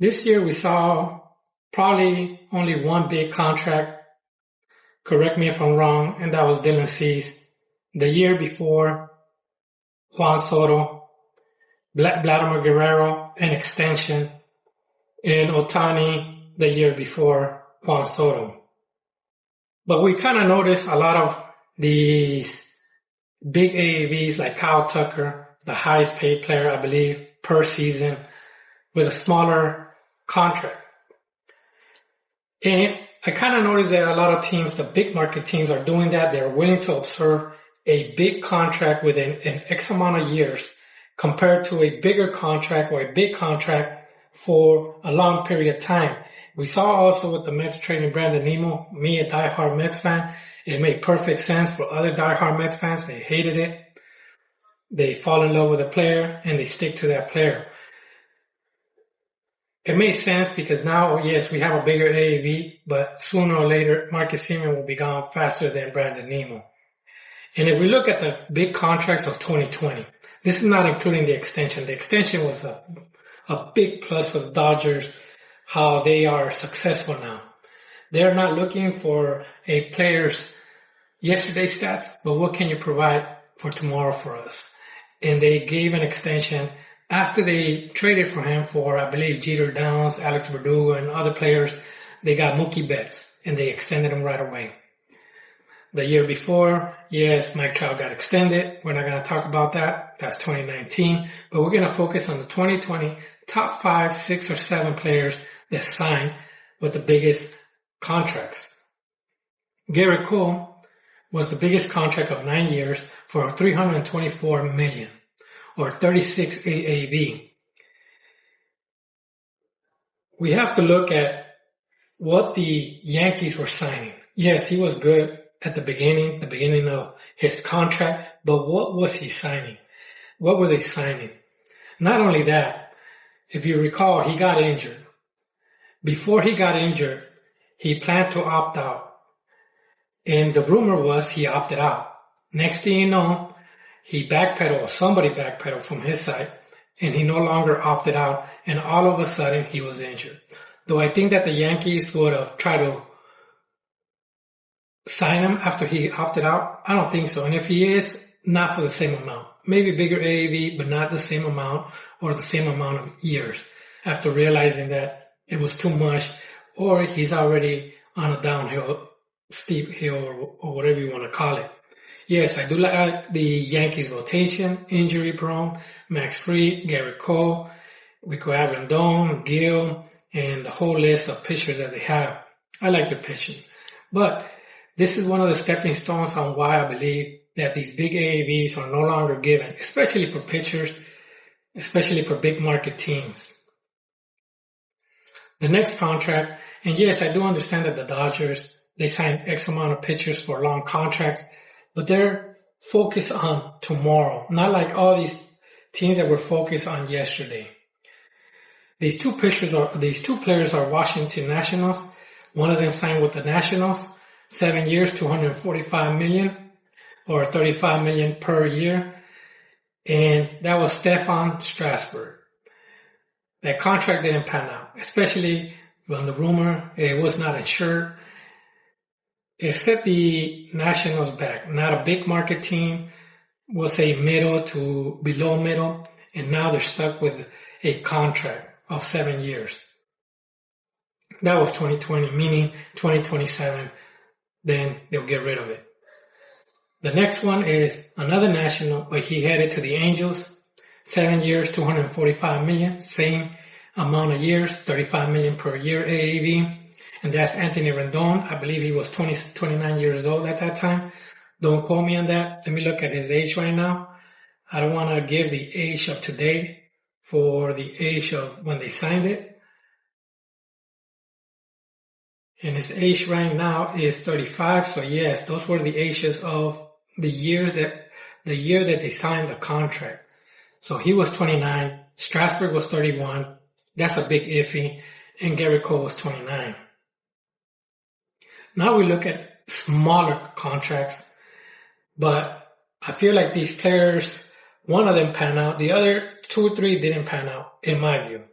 This year we saw probably only one big contract. Correct me if I'm wrong, and that was Dylan Cease. The year before, Juan Soto, Vladimir Guerrero, an extension, and Ohtani the year before Juan Soto. But we kind of noticed a lot of these big AAVs like Kyle Tucker, the highest paid player, I believe, per season, with a smaller contract. And I kind of noticed that a lot of teams, the big market teams, are doing that. They're willing to absorb a big contract within an X amount of years compared to a bigger contract or a big contract for a long period of time. We saw also with the Mets trading Brandon Nimmo, me, a diehard Mets fan, it made perfect sense. For other diehard Mets fans, they hated it. They fall in love with a player and they stick to that player. It made sense because now, yes, we have a bigger AAV, but sooner or later, Marcus Semien will be gone faster than Brandon Nimmo. And if we look at the big contracts of 2020, this is not including the extension. The extension was a big plus for the Dodgers, how they are successful now. They're not looking for a player's yesterday stats, but what can you provide for tomorrow for us? And they gave an extension after they traded for him for, I believe, Jeter Downs, Alex Verdugo, and other players. They got Mookie Betts, and they extended him right away. The year before, yes, Mike Trout got extended. We're not going to talk about that. That's 2019. But we're going to focus on the 2020 top 5, 6, or 7 players that signed with the biggest contracts. Gerrit Cole was the biggest contract of 9 years for $324 million. Or 36 AAV. We have to look at what the Yankees were signing. Yes, he was good at the beginning of his contract, but what was he signing? What were they signing? Not only that, if you recall, he got injured. Before he got injured, he planned to opt out. And the rumor was he opted out. Next thing you know, he backpedaled, or somebody backpedaled from his side, and he no longer opted out, and all of a sudden he was injured. Though I think that the Yankees would have tried to sign him after he opted out, I don't think so. And if he is, not for the same amount. Maybe bigger AAV, but not the same amount or the same amount of years after realizing that it was too much, or he's already on a downhill, steep hill, or whatever you want to call it. Yes, I do like the Yankees rotation, injury prone, Max Fried, Gerrit Cole, Rico Rendon, Gil, and the whole list of pitchers that they have. I like their pitching. But this is one of the stepping stones on why I believe that these big AAVs are no longer given, especially for pitchers, especially for big market teams. The next contract, and yes, I do understand that the Dodgers, they signed X amount of pitchers for long contracts, but they're focused on tomorrow, not like all these teams that were focused on yesterday. These two players are Washington Nationals. One of them signed with the Nationals, 7 years, $245 million, or $35 million per year. And that was Stefan Strasburg. That contract didn't pan out, especially when the rumor it was not insured. It set the Nationals back. Not a big market team, we'll say middle to below middle, and now they're stuck with a contract of 7 years. That was 2020, meaning 2027, then they'll get rid of it. The next one is another National, but he headed to the Angels, 7 years, $245 million, same amount of years, $35 million per year AAV. And that's Anthony Rendon. I believe he was 29 years old at that time. Don't quote me on that. Let me look at his age right now. I don't want to give the age of today for the age of when they signed it. And his age right now is 35. So yes, those were the ages of the year that they signed the contract. So he was 29. Strasburg was 31. That's a big iffy. And Gerrit Cole was 29. Now we look at smaller contracts, but I feel like these players, one of them pan out, the other 2 or 3 didn't pan out, in my view.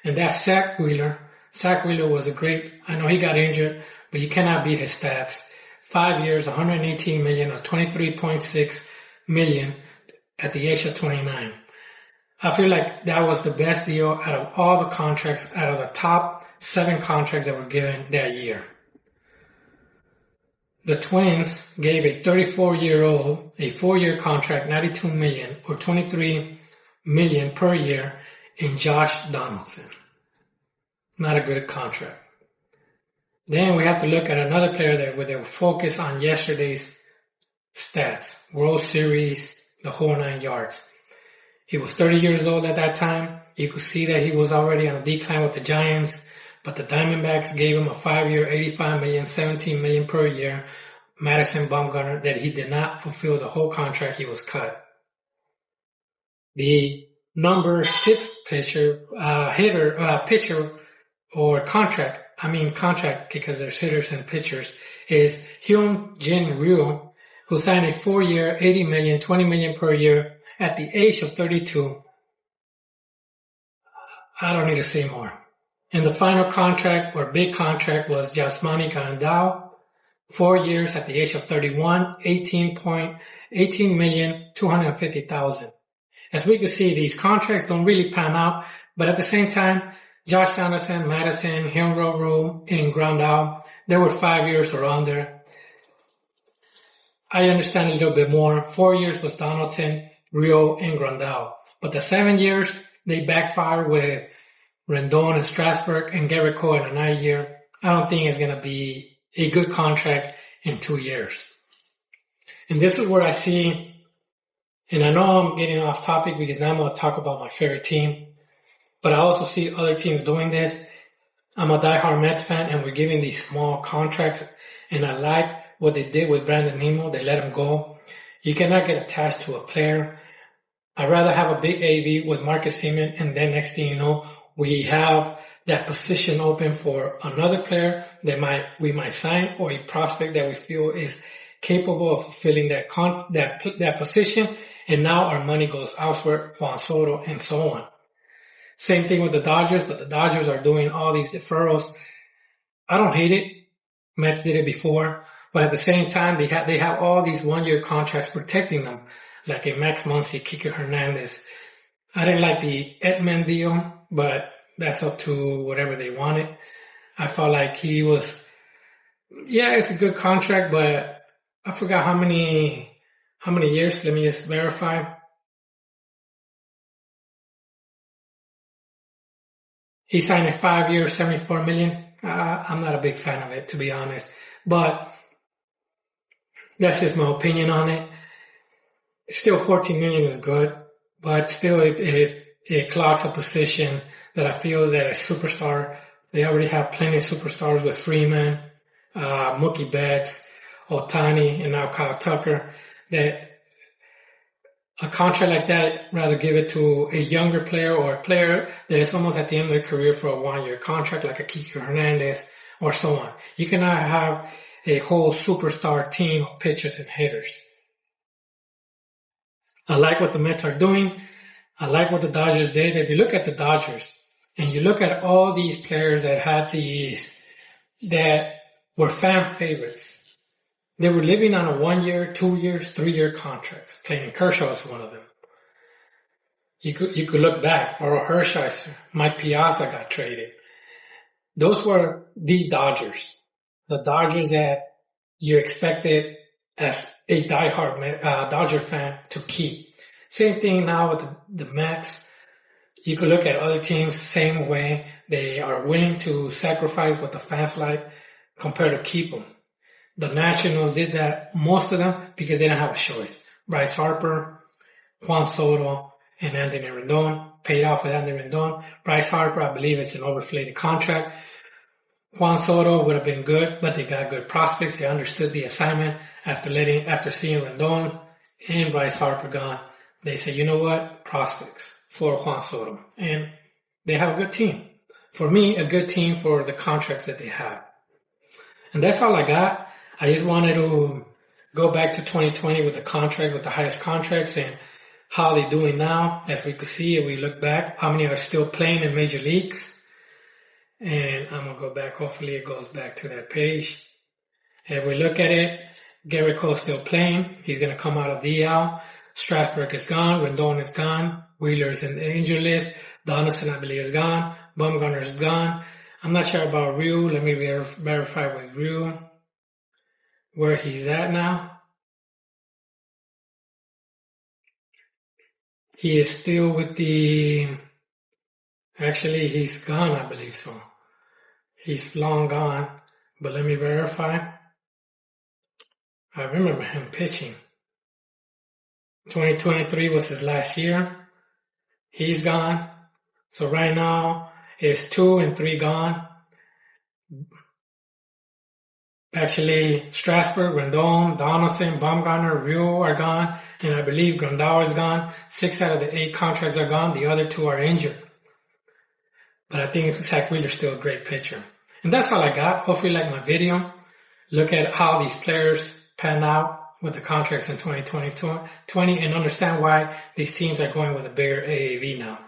And that's Zach Wheeler. Zach Wheeler was I know he got injured, but you cannot beat his stats. 5 years, $118 million or $23.6 million at the age of 29. I feel like that was the best deal out of all the contracts, out of the top 7 contracts that were given that year. The Twins gave a 34-year-old a 4-year contract, $92 million or $23 million per year in Josh Donaldson. Not a good contract. Then we have to look at another player that with a focus on yesterday's stats, World Series, the whole 9 yards. He was 30 years old at that time. You could see that he was already on a decline with the Giants, but the Diamondbacks gave him a 5-year, $85 million, $17 million per year. Madison Bumgarner, that he did not fulfill the whole contract, he was cut. The number 6 pitcher or contract because there's hitters and pitchers, is Hyun Jin Ryu, who signed a 4-year, $80 million, $20 million per year at the age of 32. I don't need to say more. And the final contract or big contract was Yasmani Grandal, 4 years at the age of 31, $18,250,000. As we can see, these contracts don't really pan out, but at the same time, Josh Donaldson, Madison, Hyun-Jin Ryu, and Grandal, they were 5 years or under. I understand a little bit more. 4 years was Donaldson, Ryu, and Grandal. But the 7 years, they backfired with Rendon and Strasburg and Garrett Cole in a 9-year. I don't think it's going to be a good contract in 2 years. And this is where I see, and I know I'm getting off topic because now I'm going to talk about my favorite team, but I also see other teams doing this. I'm a diehard Mets fan, and we're giving these small contracts, and I like what they did with Brandon Nimmo. They let him go. You cannot get attached to a player. I'd rather have a big AAV with Marcus Semien, and then next thing you know, we have that position open for another player that we might sign, or a prospect that we feel is capable of fulfilling that position. And now our money goes elsewhere, Juan Soto, and so on. Same thing with the Dodgers, but the Dodgers are doing all these deferrals. I don't hate it. Mets did it before, but at the same time, they have all these 1-year contracts protecting them, like a Max Muncy, Kike Hernandez. I didn't like the Edman deal, but that's up to whatever they wanted. I felt like it's a good contract, but I forgot how many years. Let me just verify. He signed a 5-year, $74 million. I'm not a big fan of it, to be honest, but that's just my opinion on it. Still, $14 million is good, but still it clogs a position that I feel that a superstar, they already have plenty of superstars with Freeman, Mookie Betts, Ohtani, and now Kyle Tucker, that a contract like that, rather give it to a younger player or a player that is almost at the end of their career for a 1-year contract, like a Kike Hernandez or so on. You cannot have a whole superstar team of pitchers and hitters. I like what the Mets are doing. I like what the Dodgers did. If you look at the Dodgers and you look at all these players that were fan favorites, they were living on a 1-year, 2 years, 3-year contracts. Clayton Kershaw is one of them. You could look back. Oral Hershiser, Mike Piazza got traded. Those were the Dodgers. The Dodgers that you expected as a diehard Dodger fan to keep. Same thing now with the Mets. You could look at other teams same way. They are willing to sacrifice what the fans like compared to keep them. The Nationals did that, most of them, because they didn't have a choice. Bryce Harper, Juan Soto, and Anthony Rendon paid off with Anthony Rendon. Bryce Harper, I believe it's an overinflated contract. Juan Soto would have been good, but they got good prospects. They understood the assignment after seeing Rendon and Bryce Harper gone. They said, you know what? Prospects for Juan Soto. And they have a good team. For me, a good team for the contracts that they have. And that's all I got. I just wanted to go back to 2020 with the highest contracts, and how they're doing now. As we could see, if we look back, how many are still playing in major leagues. And I'm going to go back. Hopefully it goes back to that page. If we look at it, Gerrit Cole's still playing. He's going to come out of DL. Strasburg is gone. Rendon is gone. Wheeler's in the injury list. Donaldson, I believe, is gone. Bumgarner is gone. I'm not sure about Ryu. Let me verify with Ryu where he's at now. He is still with the... Actually, he's gone, I believe so. He's long gone. But let me verify. I remember him pitching. 2023 was his last year. He's gone. So right now, it's 2 and 3 gone. Actually, Strasburg, Rendon, Donaldson, Bumgarner, Ryu are gone. And I believe Grandauer is gone. 6 out of the 8 contracts are gone. The other 2 are injured. But I think Zach Wheeler's still a great pitcher. And that's all I got. Hopefully you like my video. Look at how these players pan out with the contracts in 2020 and understand why these teams are going with a bigger AAV now.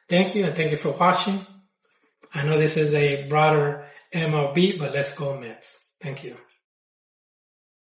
Thank you, and thank you for watching. I know this is a broader MLB, but let's go Mets. Thank you.